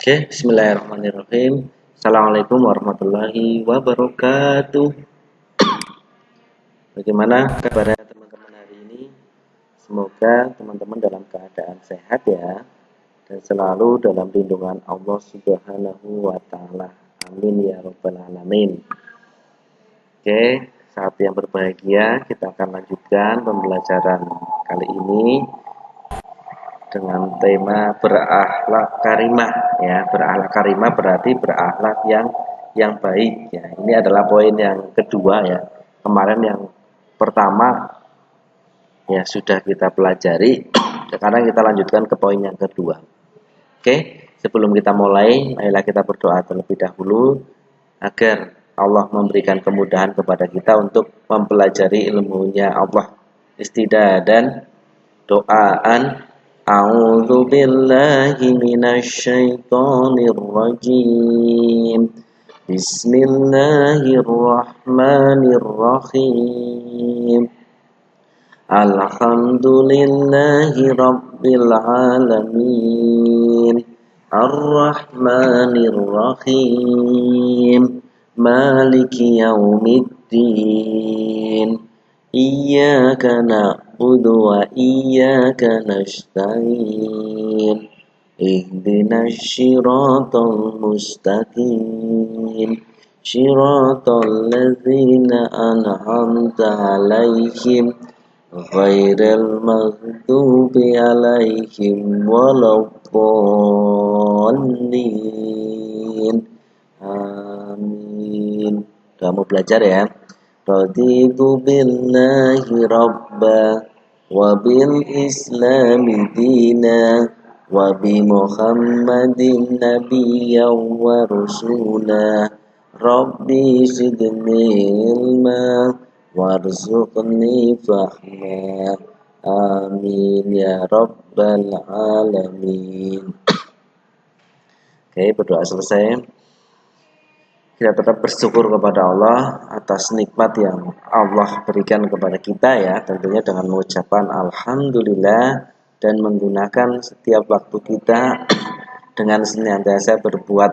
Oke, bismillahirrahmanirrahim. Assalamualaikum warahmatullahi wabarakatuh. Bagaimana kabarnya teman-teman hari ini? Semoga teman-teman dalam keadaan sehat ya, dan selalu dalam lindungan Allah Subhanahu wa Ta'ala. Amin ya Rabbal 'Alamin. Oke, saat yang berbahagia, kita akan lanjutkan pembelajaran kali ini dengan tema berakhlak karimah ya. Berakhlak karimah berarti berakhlak yang baik ya. Ini adalah poin yang kedua ya. Kemarin yang pertama ya sudah kita pelajari. Sekarang kita lanjutkan ke poin yang kedua. Oke, sebelum kita mulai, marilah kita berdoa terlebih dahulu agar Allah memberikan kemudahan kepada kita untuk mempelajari ilmunya Allah. Istidah dan doaan. A'udzu billahi minasy syaithanir rajim. Bismillahirrahmanirrahim. Alhamdulillahi rabbil alamin. Ar-Rahmanir Rahim. Maliki yaumiddin. Iyyaka na'budu wa iyyaka nasta'in. Ihdinas siratal mustaqim. Siratal ladzina an'amta 'alaihim ghairil maghdubi 'alaihim waladdallin. Amin. Udah mau belajar ya? Raditu billahi rabba wa bil islami dina wa bi muhammadin nabiyya wa rasula. Rabbi zidni ilma warzuqni fahma. Amin ya rabbal alamin. Oke, berdoa selesai. Kita tetap bersyukur kepada Allah atas nikmat yang Allah berikan kepada kita ya, tentunya dengan mengucapkan alhamdulillah dan menggunakan setiap waktu kita dengan senantiasa berbuat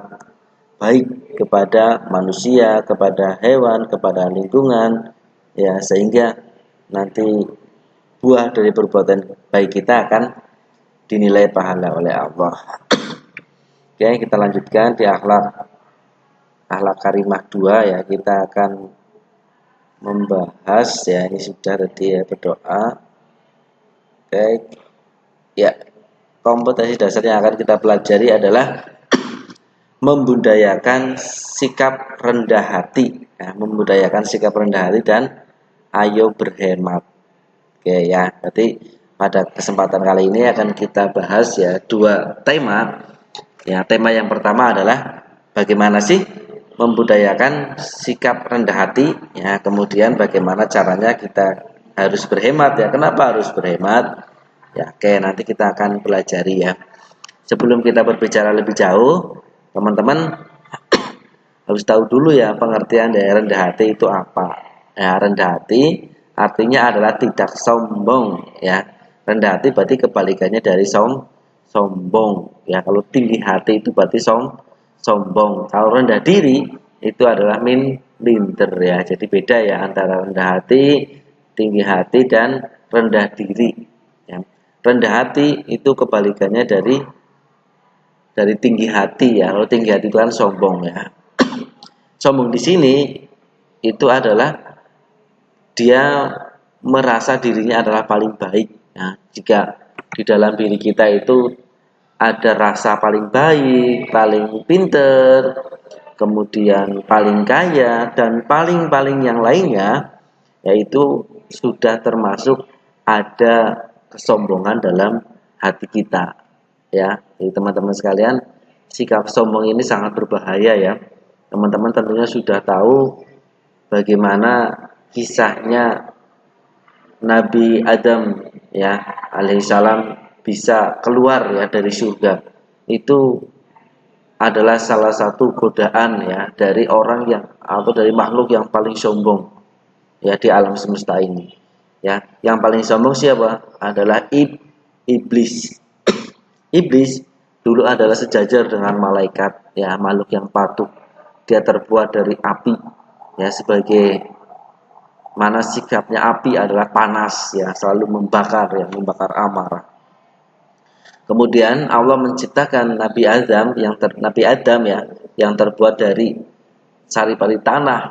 baik kepada manusia, kepada hewan, kepada lingkungan ya, sehingga nanti buah dari perbuatan baik kita akan dinilai pahala oleh Allah. Oke, kita lanjutkan di akhlak karimah 2 ya. Kita akan membahas ya, ini sudah tadi ya, berdoa. Oke. Ya, kompetensi dasar yang akan kita pelajari adalah membudayakan sikap rendah hati ya, membudayakan sikap rendah hati dan ayo berhemat. Oke ya, berarti pada kesempatan kali ini akan kita bahas ya dua tema. Ya, tema yang pertama adalah bagaimana sih membudayakan sikap rendah hati ya, kemudian bagaimana caranya kita harus berhemat ya. Kenapa harus berhemat ya? Oke, nanti kita akan pelajari ya. Sebelum kita berbicara lebih jauh, teman-teman harus tahu dulu ya pengertian dari rendah hati itu apa ya. Rendah hati artinya adalah tidak sombong ya. Rendah hati berarti kebalikannya dari sombong ya. Kalau tinggi hati itu berarti sombong. Kalau rendah diri itu adalah minder ya. Jadi beda ya antara rendah hati, tinggi hati dan rendah diri ya. Rendah hati itu kebalikannya dari tinggi hati ya. Kalau tinggi hati itu kan sombong ya. Sombong di sini itu adalah dia merasa dirinya adalah paling baik ya. Jika di dalam diri kita itu ada rasa paling baik, paling pinter, kemudian paling kaya, dan paling yang lainnya, yaitu sudah termasuk ada kesombongan dalam hati kita. Ya, jadi teman-teman sekalian, sikap sombong ini sangat berbahaya ya. Teman-teman tentunya sudah tahu bagaimana kisahnya Nabi Adam ya alaihissalam bisa keluar ya dari surga. Itu adalah salah satu godaan ya dari orang yang atau dari makhluk yang paling sombong ya di alam semesta ini. Ya, yang paling sombong siapa? Adalah iblis. Iblis dulu adalah sejajar dengan malaikat, ya, makhluk yang patuh. Dia terbuat dari api, ya, sebagai mana sikapnya api adalah panas, ya, selalu membakar, ya, membakar amarah. Kemudian Allah menciptakan Nabi Adam, ya, yang terbuat dari saripati tanah,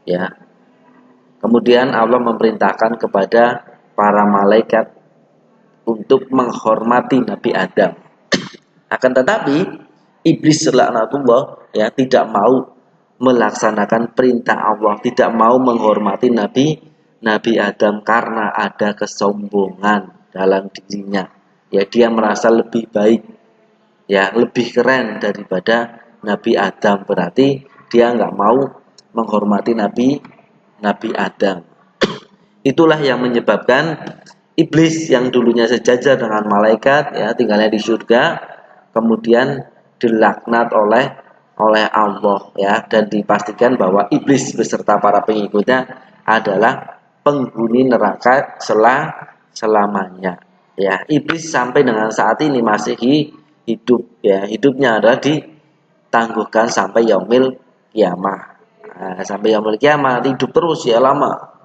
ya. Kemudian Allah memerintahkan kepada para malaikat untuk menghormati Nabi Adam. Akan tetapi iblis laknatullah, ya, tidak mau melaksanakan perintah Allah, tidak mau menghormati Nabi Adam karena ada kesombongan dalam dirinya. Ya, dia merasa lebih baik, ya, lebih keren daripada Nabi Adam. Berarti dia nggak mau menghormati Nabi Adam. Itulah yang menyebabkan iblis yang dulunya sejajar dengan malaikat, ya, tinggalnya di surga, kemudian dilaknat oleh Allah, ya, dan dipastikan bahwa iblis beserta para pengikutnya adalah penghuni neraka selamanya. Ya, iblis sampai dengan saat ini masih hidup, ya, hidupnya adalah ditangguhkan sampai yaumil kiamah. Nah, sampai yaumil kiamah hidup terus, ya, lama.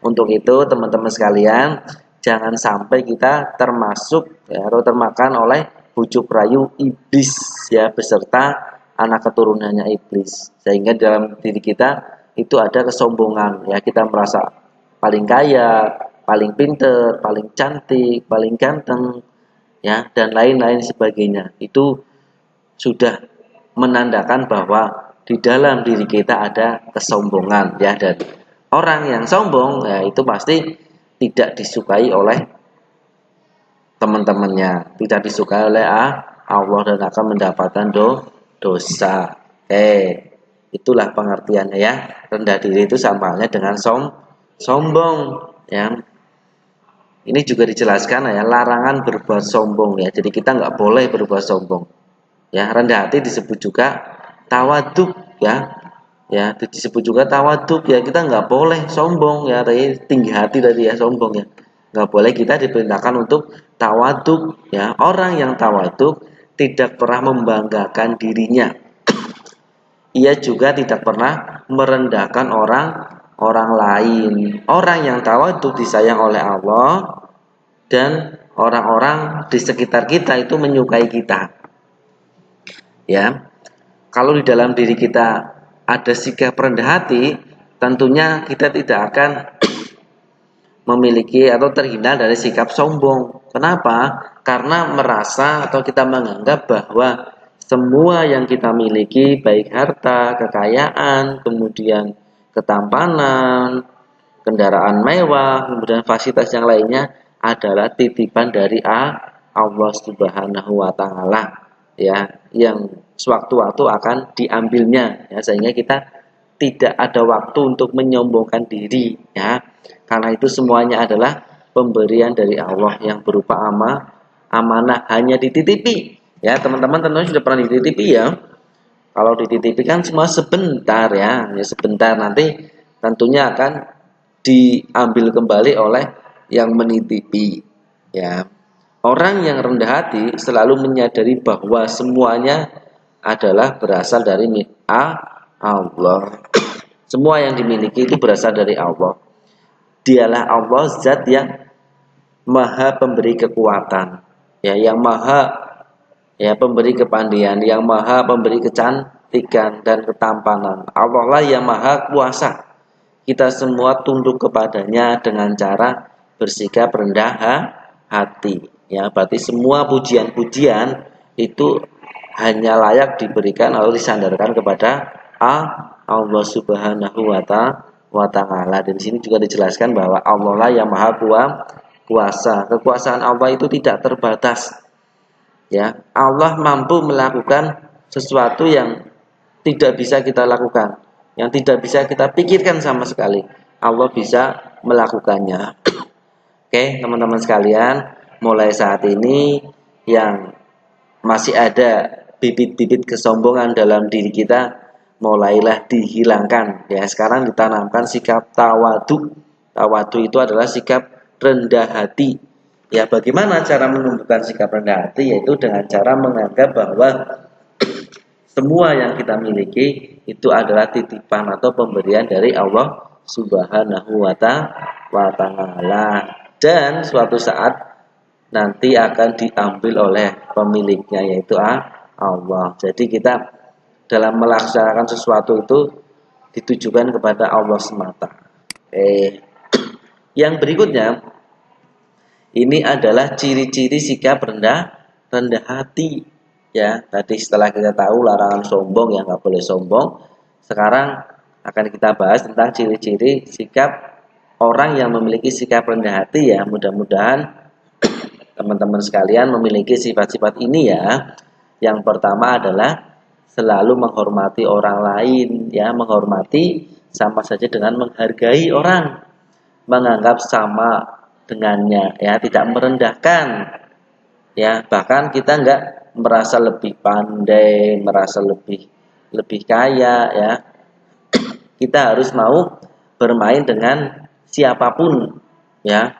Untuk itu teman-teman sekalian, jangan sampai kita termasuk, ya, atau termakan oleh bujuk rayu iblis, ya, beserta anak keturunannya iblis, sehingga dalam diri kita itu ada kesombongan, ya, kita merasa paling kaya, paling pinter, paling cantik, paling ganteng, ya, dan lain-lain sebagainya. Itu sudah menandakan bahwa di dalam diri kita ada kesombongan, ya, dan orang yang sombong, ya, itu pasti tidak disukai oleh teman-temannya, tidak disukai oleh Allah, dan akan mendapatkan dosa. Itulah pengertiannya, ya. Rendah diri itu sama halnya dengan sombong, ya. Ini juga dijelaskan, ya, larangan berbuat sombong, ya. Jadi kita nggak boleh berbuat sombong. Ya, rendah hati disebut juga tawaduk, ya. Ya, disebut juga tawaduk, ya, kita nggak boleh sombong, ya, tadi tinggi hati tadi, ya, sombong, ya, nggak boleh. Kita diperintahkan untuk tawaduk, ya. Orang yang tawaduk tidak pernah membanggakan dirinya, ia juga tidak pernah merendahkan orang lain. Orang yang tawaduk disayang oleh Allah, dan orang-orang di sekitar kita itu menyukai kita, ya. Kalau di dalam diri kita ada sikap rendah hati, tentunya kita tidak akan memiliki atau terhindar dari sikap sombong. Kenapa? Karena merasa atau kita menganggap bahwa semua yang kita miliki, baik harta, kekayaan, kemudian ketampanan, kendaraan mewah, kemudian fasilitas yang lainnya adalah titipan dari Allah Subhanahu wa taala, ya, yang sewaktu-waktu akan diambilnya, ya, sehingga kita tidak ada waktu untuk menyombongkan diri, ya, karena itu semuanya adalah pemberian dari Allah yang berupa amanah, hanya dititipi, ya. Teman-teman tentunya sudah pernah dititipi, ya. Kalau dititipi kan semua sebentar, ya, sebentar, nanti tentunya akan diambil kembali oleh yang menitipi, ya. Orang yang rendah hati selalu menyadari bahwa semuanya adalah berasal dari Allah. Semua yang dimiliki itu berasal dari Allah. Dialah Allah zat yang maha pemberi kekuatan, ya, yang maha, ya, pemberi kepandaian, yang maha pemberi kecantikan dan ketampanan. Allah lah yang maha kuasa. Kita semua tunduk kepadanya dengan cara bersikap rendah hati, ya. Berarti semua pujian-pujian itu hanya layak diberikan atau disandarkan kepada Allah Subhanahu wa taala. Dan di sini juga dijelaskan bahwa Allah lah yang maha kuasa. Kekuasaan Allah itu tidak terbatas, ya. Allah mampu melakukan sesuatu yang tidak bisa kita lakukan, yang tidak bisa kita pikirkan sama sekali. Allah bisa melakukannya. Oke, teman-teman sekalian, mulai saat ini yang masih ada bibit-bibit kesombongan dalam diri kita, mulailah dihilangkan, ya. Sekarang ditanamkan sikap tawadu. Tawadu itu adalah sikap rendah hati, Ya, bagaimana cara menumbuhkan sikap rendah hati? Yaitu dengan cara menganggap bahwa semua yang kita miliki itu adalah titipan atau pemberian dari Allah Subhanahu wa Ta'ala, dan suatu saat nanti akan diambil oleh pemiliknya, yaitu Allah. Jadi kita dalam melaksanakan sesuatu itu ditujukan kepada Allah semata. Yang berikutnya, ini adalah ciri-ciri sikap rendah hati. Ya, tadi setelah kita tahu larangan sombong, yang nggak boleh sombong, sekarang akan kita bahas tentang ciri-ciri sikap orang yang memiliki sikap rendah hati. Ya, mudah-mudahan teman-teman sekalian memiliki sifat-sifat ini ya. Yang pertama adalah selalu menghormati orang lain. Ya, menghormati sama saja dengan menghargai orang, menganggap sama dengannya, ya, tidak merendahkan, ya, bahkan kita enggak merasa lebih pandai, merasa lebih kaya, ya. Kita harus mau bermain dengan siapapun, ya.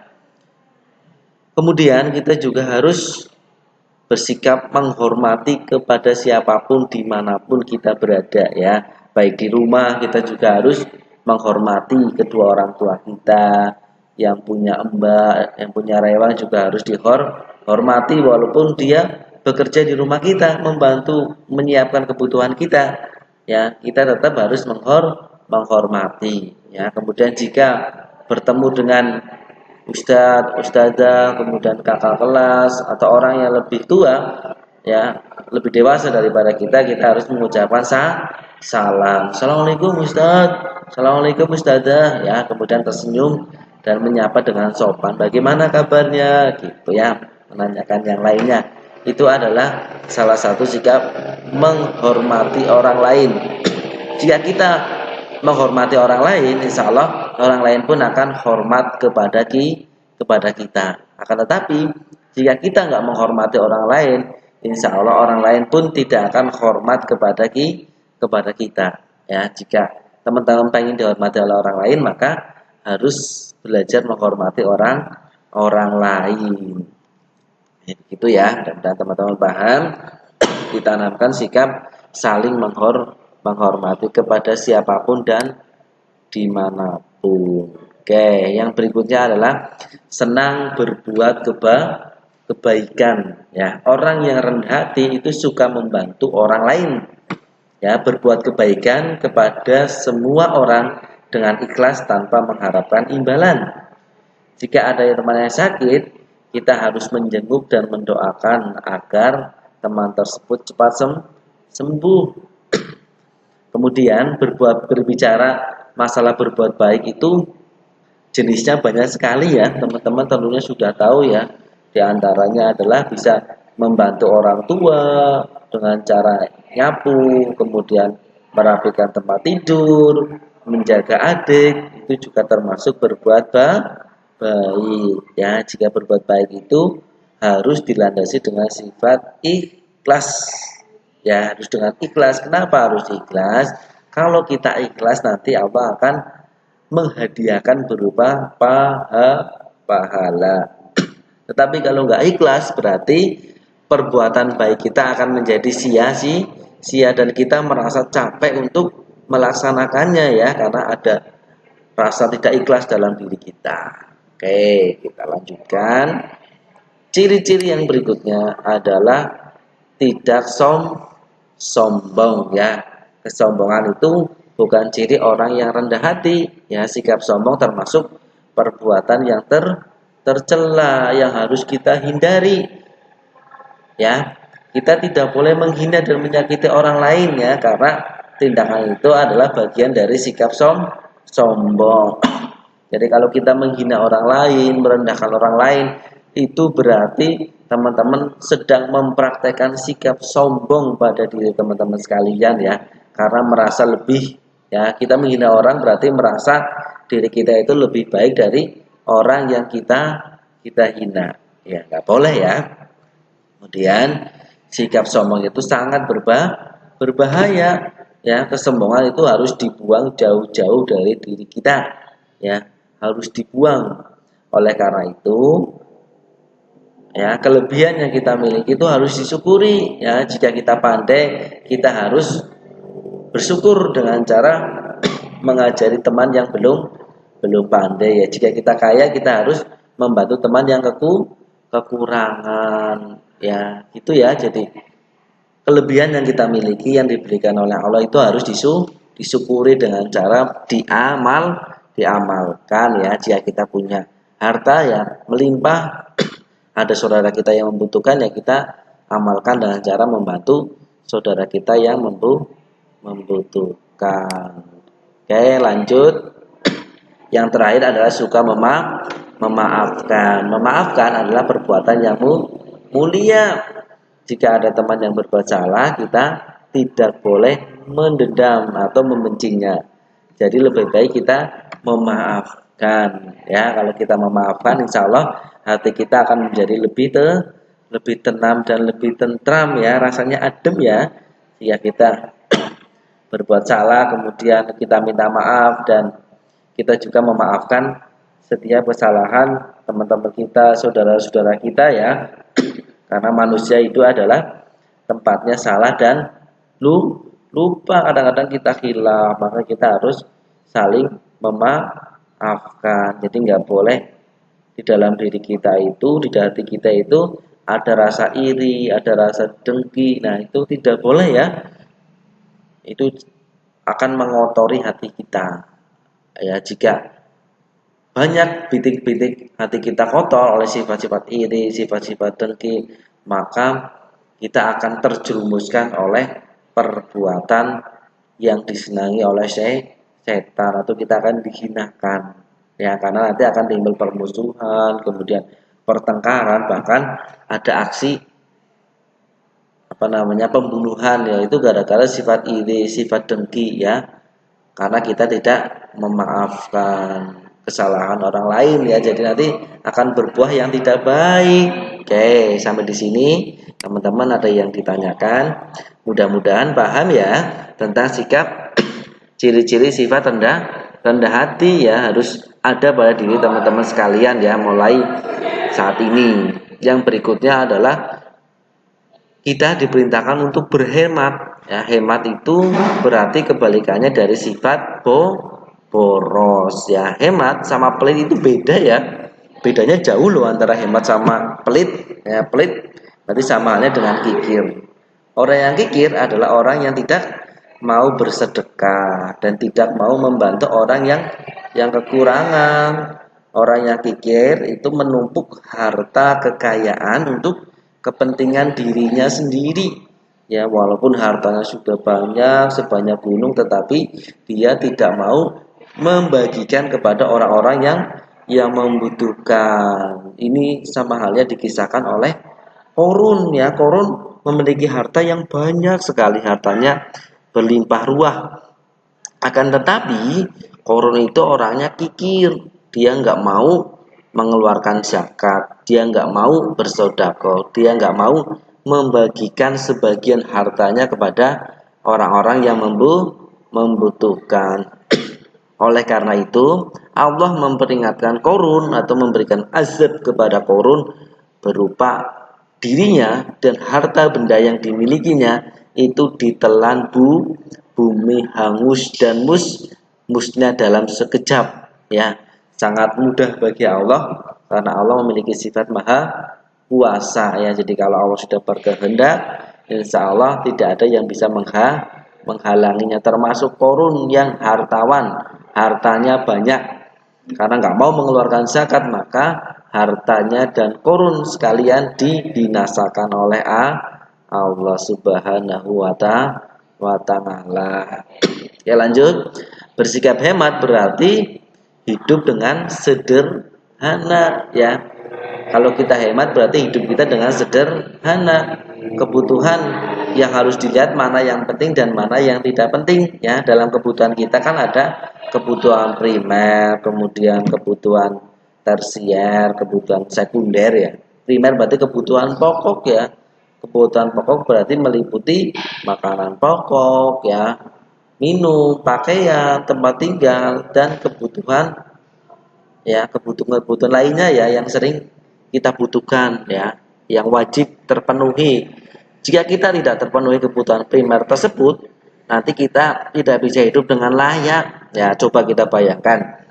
Kemudian kita juga harus bersikap menghormati kepada siapapun dimanapun kita berada, ya. Baik di rumah kita juga harus menghormati kedua orang tua kita. Yang punya mbak, yang punya rewang juga harus dihormati walaupun dia bekerja di rumah kita, membantu menyiapkan kebutuhan kita. Ya, kita tetap harus menghormati. Ya, kemudian jika bertemu dengan ustadz, ustadzah, kemudian kakak kelas atau orang yang lebih tua, ya, lebih dewasa daripada kita harus mengucapkan salam. Assalamualaikum ustadz, assalamualaikum ustadzah, ya, kemudian tersenyum dan menyapa dengan sopan. Bagaimana kabarnya? Gitu ya, menanyakan yang lainnya. Itu adalah salah satu sikap menghormati orang lain. Jika kita menghormati orang lain, insya Allah orang lain pun akan hormat kepada kita. Akan tetapi jika kita nggak menghormati orang lain, insya Allah orang lain pun tidak akan hormat kepada kita. Ya, jika teman-teman pengen dihormati oleh orang lain, maka harus belajar menghormati orang lain. Gitu ya, dan teman-teman paham. Ditanamkan sikap saling menghormati kepada siapapun dan dimanapun. Oke, yang berikutnya adalah senang berbuat kebaikan. Ya, orang yang rendah hati itu suka membantu orang lain. Ya, berbuat kebaikan kepada semua orang dengan ikhlas tanpa mengharapkan imbalan. Jika ada teman yang sakit, kita harus menjenguk dan mendoakan agar teman tersebut cepat sembuh. Kemudian berbicara masalah berbuat baik itu jenisnya banyak sekali ya, teman-teman tentunya sudah tahu ya. Di antaranya adalah bisa membantu orang tua dengan cara nyapu, kemudian merapikan tempat tidur, menjaga adik, itu juga termasuk berbuat baik ya. Jika berbuat baik itu harus dilandasi dengan sifat ikhlas ya, harus dengan ikhlas. Kenapa harus ikhlas? Kalau kita ikhlas nanti Allah akan menghadiahkan berupa pahala. Tetapi kalau nggak ikhlas berarti perbuatan baik kita akan menjadi sia-sia dan kita merasa capek untuk melaksanakannya ya, karena ada rasa tidak ikhlas dalam diri kita. Oke, kita lanjutkan. Ciri-ciri yang berikutnya adalah tidak sombong ya. Kesombongan itu bukan ciri orang yang rendah hati ya. Sikap sombong termasuk perbuatan yang tercela yang harus kita hindari ya. Kita tidak boleh menghina dan menyakiti orang lain ya, karena tindakan itu adalah bagian dari sikap sombong. Jadi kalau kita menghina orang lain, merendahkan orang lain, itu berarti teman-teman sedang mempraktekkan sikap sombong pada diri teman-teman sekalian ya, karena merasa lebih ya. Kita menghina orang berarti merasa diri kita itu lebih baik dari orang yang kita hina ya, nggak boleh ya. Kemudian sikap sombong itu sangat berbahaya ya. Kesombongan itu harus dibuang jauh-jauh dari diri kita ya, harus dibuang. Oleh karena itu Ya, kelebihan yang kita miliki itu harus disyukuri. Ya, jika kita pandai, kita harus bersyukur dengan cara mengajari teman yang belum belum pandai. Ya, jika kita kaya, kita harus membantu teman yang kekurangan. Ya, gitu ya. Jadi kelebihan yang kita miliki yang diberikan oleh Allah itu harus disyukuri dengan cara diamalkan ya. Jika kita punya harta ya melimpah, ada saudara kita yang membutuhkan ya kita amalkan dengan cara membantu saudara kita yang membutuhkan. Oke, lanjut. Yang terakhir adalah suka memaafkan. Memaafkan adalah perbuatan yang mulia. Jika ada teman yang berbuat salah, kita tidak boleh mendendam atau membencinya. Jadi lebih baik kita memaafkan. Ya, kalau kita memaafkan, insya Allah hati kita akan menjadi lebih tenang dan lebih tentram ya, rasanya adem ya. Jika kita berbuat salah, kemudian kita minta maaf dan kita juga memaafkan setiap kesalahan teman-teman kita, saudara-saudara kita ya. Karena manusia itu adalah tempatnya salah dan lupa, kadang-kadang kita hilaf, maka kita harus saling memaafkan. Jadi nggak boleh di dalam diri kita itu, di hati kita itu ada rasa iri, ada rasa dengki. Nah, itu tidak boleh ya. Itu akan mengotori hati kita. Ya, jika banyak bitik-bitik hati kita kotor oleh sifat-sifat iri, sifat-sifat dengki, maka kita akan terjerumuskan oleh perbuatan yang disenangi oleh setan atau kita akan dihinakan. Ya, karena nanti akan timbul permusuhan, kemudian pertengkaran, bahkan ada aksi pembunuhan yaitu gara-gara sifat iri, sifat dengki ya. Karena kita tidak memaafkan kesalahan orang lain ya, jadi nanti akan berbuah yang tidak baik. Oke, sampai di sini teman-teman ada yang ditanyakan, mudah-mudahan paham ya tentang sikap ciri-ciri sifat rendah hati ya, harus ada pada diri teman-teman sekalian ya mulai saat ini. Yang berikutnya adalah kita diperintahkan untuk berhemat. Ya, hemat itu berarti kebalikannya dari sifat boros. Ya, hemat sama pelit itu beda ya. Bedanya jauh loh antara hemat sama pelit. Ya, pelit berarti sama halnya dengan kikir. Orang yang kikir adalah orang yang tidak mau bersedekah dan tidak mau membantu orang yang kekurangan. Orang yang kikir itu menumpuk harta kekayaan untuk kepentingan dirinya sendiri. Ya, walaupun hartanya sudah banyak sebanyak gunung, tetapi dia tidak mau membagikan kepada orang-orang yang membutuhkan. Ini sama halnya dikisahkan oleh Korun ya. Korun memiliki harta yang banyak sekali, hartanya berlimpah ruah. Akan tetapi Korun itu orangnya kikir, dia nggak mau mengeluarkan zakat, dia nggak mau bersedekah, dia nggak mau membagikan sebagian hartanya kepada orang-orang yang membutuhkan. Oleh karena itu, Allah memperingatkan Korun atau memberikan azab kepada Korun berupa dirinya dan harta benda yang dimilikinya itu ditelan bumi hangus dan musnah dalam sekejap ya. Sangat mudah bagi Allah karena Allah memiliki sifat maha kuasa ya. Jadi kalau Allah sudah berkehendak, insya Allah tidak ada yang bisa menghalanginya, termasuk Korun yang hartawan, hartanya banyak karena nggak mau mengeluarkan zakat, maka hartanya dan Korun sekalian dibinasakan oleh Allah Subhanahu wa ta'ala. Ya, lanjut. Bersikap hemat berarti hidup dengan sederhana ya. Kalau kita hemat berarti hidup kita dengan sederhana. Kebutuhan yang harus dilihat mana yang penting dan mana yang tidak penting ya. Dalam kebutuhan kita kan ada kebutuhan primer, kemudian kebutuhan tersier, kebutuhan sekunder ya. Primer berarti kebutuhan pokok ya. Kebutuhan pokok berarti meliputi makanan pokok ya, minum, pakaian, tempat tinggal, dan kebutuhan ya, kebutuhan lainnya ya yang sering kita butuhkan ya. yang wajib terpenuhi. Jika kita tidak terpenuhi kebutuhan primer tersebut, nanti kita tidak bisa hidup dengan layak. Ya, coba kita bayangkan,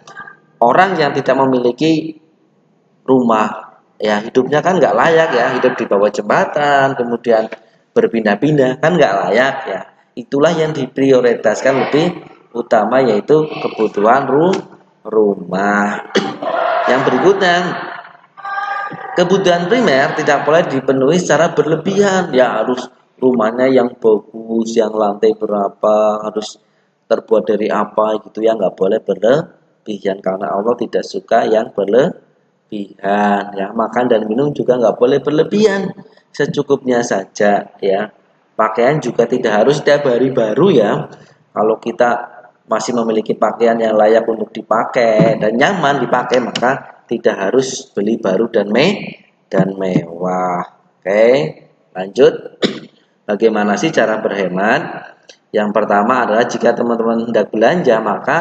orang yang tidak memiliki rumah, ya hidupnya kan nggak layak ya, hidup di bawah jembatan, kemudian berpindah-pindah, kan nggak layak ya. Itulah yang diprioritaskan lebih utama, yaitu kebutuhan rumah. Yang berikutnya, kebutuhan primer tidak boleh dipenuhi secara berlebihan. Ya harus rumahnya yang bagus, yang lantai berapa, harus terbuat dari apa gitu ya, nggak boleh berlebihan karena Allah tidak suka yang berlebihan. Ya, makan dan minum juga nggak boleh berlebihan, secukupnya saja ya. Pakaian juga tidak harus setiap hari baru ya. Kalau kita masih memiliki pakaian yang layak untuk dipakai dan nyaman dipakai, maka tidak harus beli baru dan mewah. Oke, lanjut. Bagaimana sih cara berhemat? Yang pertama adalah jika teman-teman hendak belanja, maka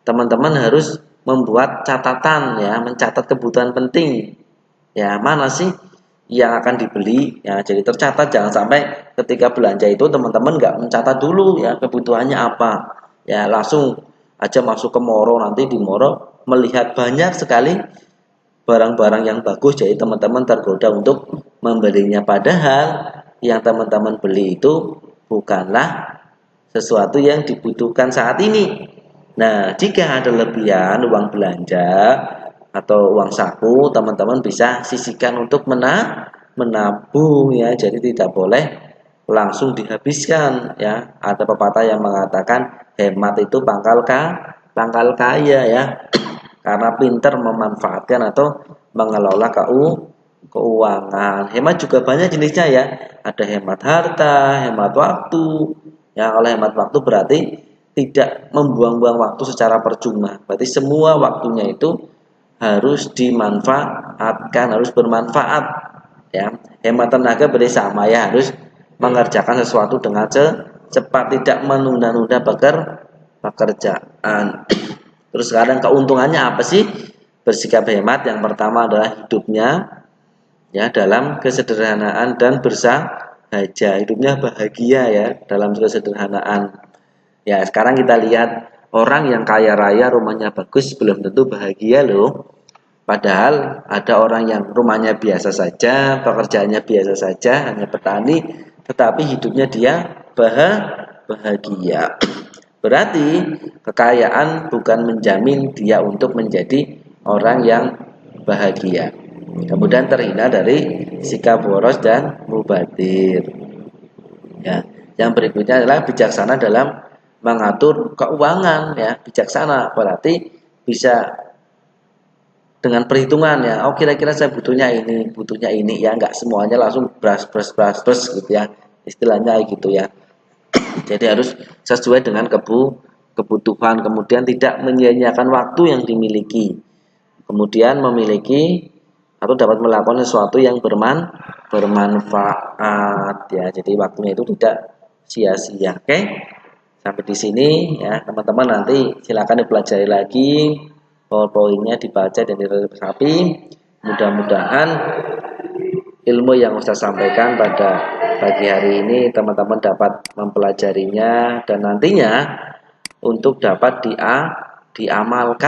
teman-teman harus membuat catatan ya, mencatat kebutuhan penting. Ya, mana sih yang akan dibeli? Ya, jadi tercatat, jangan sampai ketika belanja itu teman-teman nggak mencatat dulu ya kebutuhannya apa. Ya, langsung aja masuk ke Moro, nanti di Moro melihat banyak sekali barang-barang yang bagus, jadi teman-teman tergoda untuk membelinya, padahal yang teman-teman beli itu bukanlah sesuatu yang dibutuhkan saat ini. Nah, jika ada lebihan uang belanja atau uang saku, teman-teman bisa sisihkan untuk menabung ya. Jadi tidak boleh langsung dihabiskan ya. Ada pepatah yang mengatakan hemat itu pangkal kaya ya. Karena pintar memanfaatkan atau mengelola keuangan. Hemat juga banyak jenisnya ya. Ada hemat harta, hemat waktu. Ya, kalau hemat waktu berarti tidak membuang-buang waktu secara percuma. Berarti semua waktunya itu harus dimanfaatkan, harus bermanfaat. Ya, hemat tenaga berarti sama ya, harus mengerjakan sesuatu dengan cepat, tidak menunda-nunda pekerjaan. Terus sekarang keuntungannya apa sih bersikap hemat? Yang pertama adalah hidupnya ya dalam kesederhanaan dan bersahaja, hidupnya bahagia ya dalam kesederhanaan. Ya, sekarang kita lihat orang yang kaya raya, rumahnya bagus, belum tentu bahagia loh. Padahal ada orang yang rumahnya biasa saja, pekerjaannya biasa saja, hanya petani, tetapi hidupnya dia bahagia. Berarti kekayaan bukan menjamin dia untuk menjadi orang yang bahagia. Kemudian terhindar dari sikap boros dan mubadir. Ya, yang berikutnya adalah bijaksana dalam mengatur keuangan ya. Bijaksana berarti bisa dengan perhitungan ya. Oh, kira-kira saya butuhnya ini ya, enggak semuanya langsung bras gitu ya. Istilahnya gitu ya. Jadi harus sesuai dengan kebutuhan, kemudian tidak menyia-nyiakan waktu yang dimiliki. Kemudian memiliki atau dapat melakukan sesuatu yang bermanfaat ya. Jadi waktunya itu tidak sia-sia. Oke. Sampai di sini ya, teman-teman, nanti silakan dipelajari lagi, poin-poinnya dibaca dan diresapi. Mudah-mudahan ilmu yang Ustaz sampaikan pada pagi hari ini teman-teman dapat mempelajarinya dan nantinya untuk dapat diamalkan